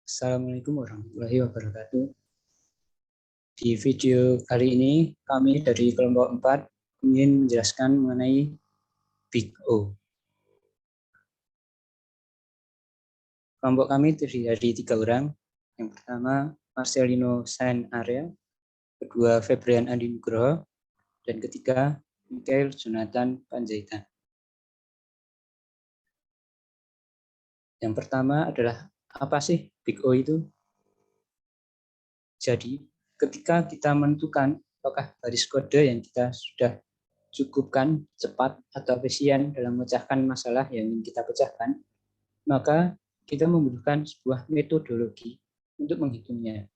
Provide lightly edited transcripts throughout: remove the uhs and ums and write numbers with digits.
Assalamualaikum warahmatullahi wabarakatuh. Di video kali ini kami dari kelompok 4 ingin menjelaskan mengenai Big O. Kelompok kami terdiri dari 3 orang. Yang pertama Marcelino Sain Area, kedua Febrian Andi Nugroho, dan ketiga Mikhail Jonathan Panjaitan. Yang pertama adalah apa sih Big O itu? Jadi ketika kita menentukan apakah baris kode yang kita sudah cukupkan cepat atau efisien dalam memecahkan masalah yang ingin kita pecahkan, maka kita membutuhkan sebuah metodologi untuk menghitungnya.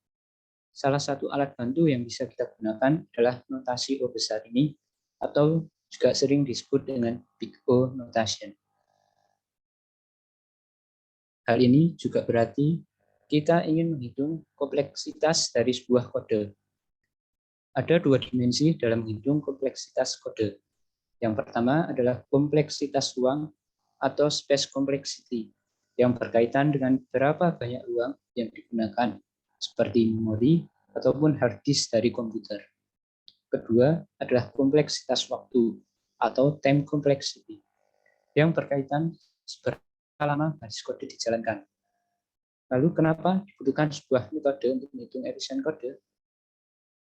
Salah satu alat bantu yang bisa kita gunakan adalah notasi O besar ini, atau juga sering disebut dengan Big O notation. Hal ini juga berarti kita ingin menghitung kompleksitas dari sebuah kode. Ada 2 dimensi dalam menghitung kompleksitas kode. Yang pertama adalah kompleksitas ruang atau space complexity yang berkaitan dengan berapa banyak ruang yang digunakan, seperti memori ataupun hard disk dari komputer. Kedua adalah kompleksitas waktu atau time complexity yang berkaitan seberapa lama baris kode dijalankan. Lalu kenapa dibutuhkan sebuah metode untuk menghitung efisien kode?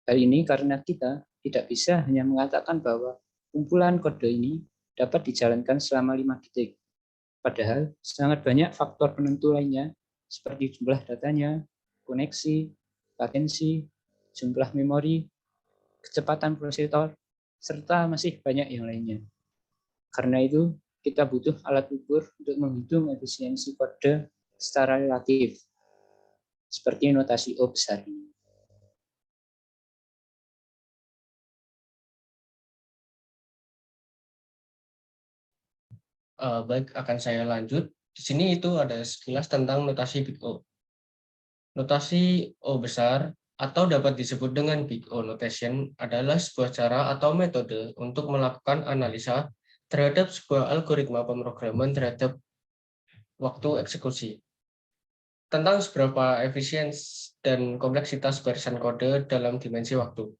Hal ini karena kita tidak bisa hanya mengatakan bahwa kumpulan kode ini dapat dijalankan selama 5 detik. Padahal sangat banyak faktor penentu lainnya seperti jumlah datanya, koneksi, latensi, jumlah memori, kecepatan prosesor, serta masih banyak yang lainnya. Karena itu, kita butuh alat ukur untuk menghitung efisiensi kode secara relatif, seperti notasi O besar ini. Baik, akan saya lanjut. Di sini itu ada sekilas tentang notasi Big O. Notasi O besar atau dapat disebut dengan Big O notation adalah sebuah cara atau metode untuk melakukan analisa terhadap sebuah algoritma pemrograman terhadap waktu eksekusi. Tentang seberapa efisien dan kompleksitas barisan kode dalam dimensi waktu.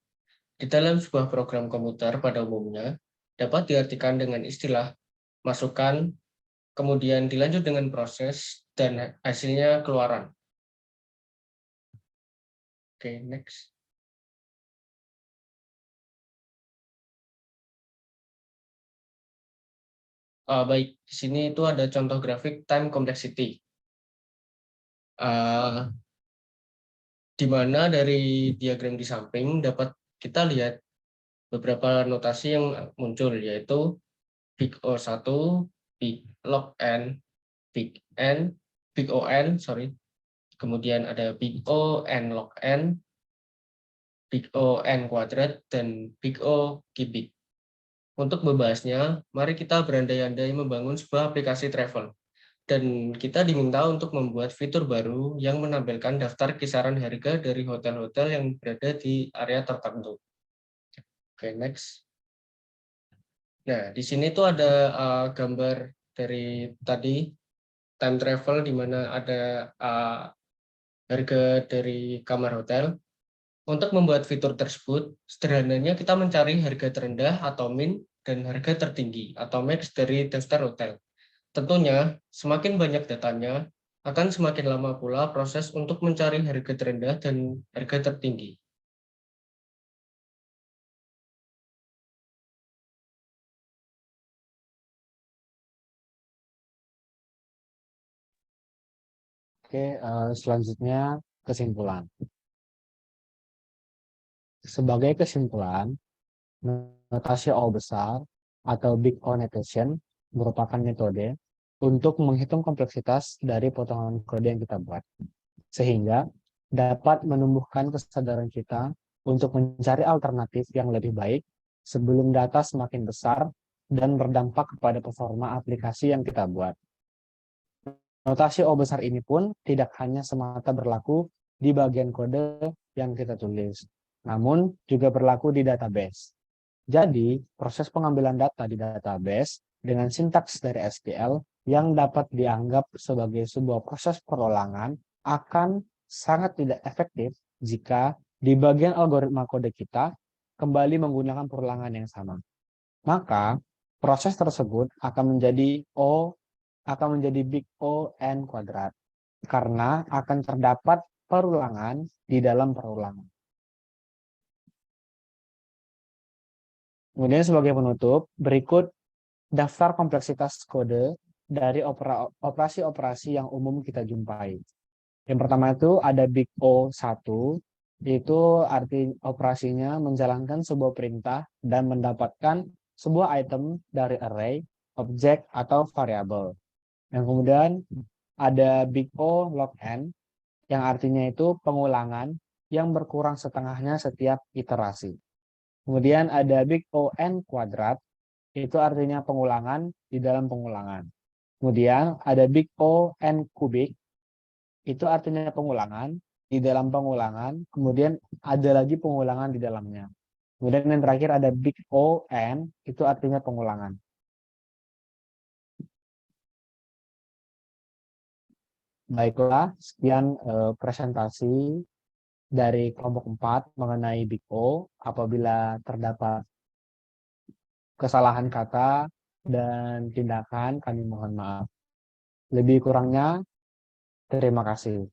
Di dalam sebuah program komputer pada umumnya dapat diartikan dengan istilah masukan, kemudian dilanjut dengan proses, dan hasilnya keluaran. Oke, next. Baik, di sini itu ada contoh grafik time complexity. Di mana dari diagram di samping dapat kita lihat beberapa notasi yang muncul, yaitu Big O1, Big log N, Big N, Big ON, kemudian ada Big O N log N, Big O N kuadrat, dan Big O cubic. Untuk membahasnya, mari kita berandai-andai membangun sebuah aplikasi travel. Dan kita diminta untuk membuat fitur baru yang menampilkan daftar kisaran harga dari hotel-hotel yang berada di area tertentu. Oke, next. Nah, di sini tuh ada gambar dari tadi time travel di mana ada harga dari kamar hotel. Untuk membuat fitur tersebut, sederhananya kita mencari harga terendah atau min dan harga tertinggi atau max dari daftar hotel. Tentunya, semakin banyak datanya, akan semakin lama pula proses untuk mencari harga terendah dan harga tertinggi. Oke, selanjutnya kesimpulan. Sebagai kesimpulan, notasi O besar atau Big O notation merupakan metode untuk menghitung kompleksitas dari potongan kode yang kita buat, sehingga dapat menumbuhkan kesadaran kita untuk mencari alternatif yang lebih baik sebelum data semakin besar dan berdampak kepada performa aplikasi yang kita buat. Notasi O besar ini pun tidak hanya semata berlaku di bagian kode yang kita tulis, namun juga berlaku di database. Jadi, proses pengambilan data di database dengan sintaks dari SQL yang dapat dianggap sebagai sebuah proses perolangan akan sangat tidak efektif jika di bagian algoritma kode kita kembali menggunakan perulangan yang sama. Maka proses tersebut akan menjadi big O n kuadrat karena akan terdapat perulangan di dalam perulangan. Kemudian sebagai penutup, berikut daftar kompleksitas kode dari operasi-operasi yang umum kita jumpai. Yang pertama itu ada big O1, yaitu arti operasinya menjalankan sebuah perintah dan mendapatkan sebuah item dari array, objek, atau variabel. Yang kemudian ada big O log n, yang artinya itu pengulangan yang berkurang setengahnya setiap iterasi. Kemudian ada big O n kuadrat, itu artinya pengulangan di dalam pengulangan. Kemudian ada big O n kubik, itu artinya pengulangan di dalam pengulangan, kemudian ada lagi pengulangan di dalamnya. Kemudian yang terakhir ada big O n, itu artinya pengulangan. Baiklah, sekian presentasi dari kelompok 4 mengenai big O. Apabila terdapat kesalahan kata dan tindakan, kami mohon maaf. Lebih kurangnya, terima kasih.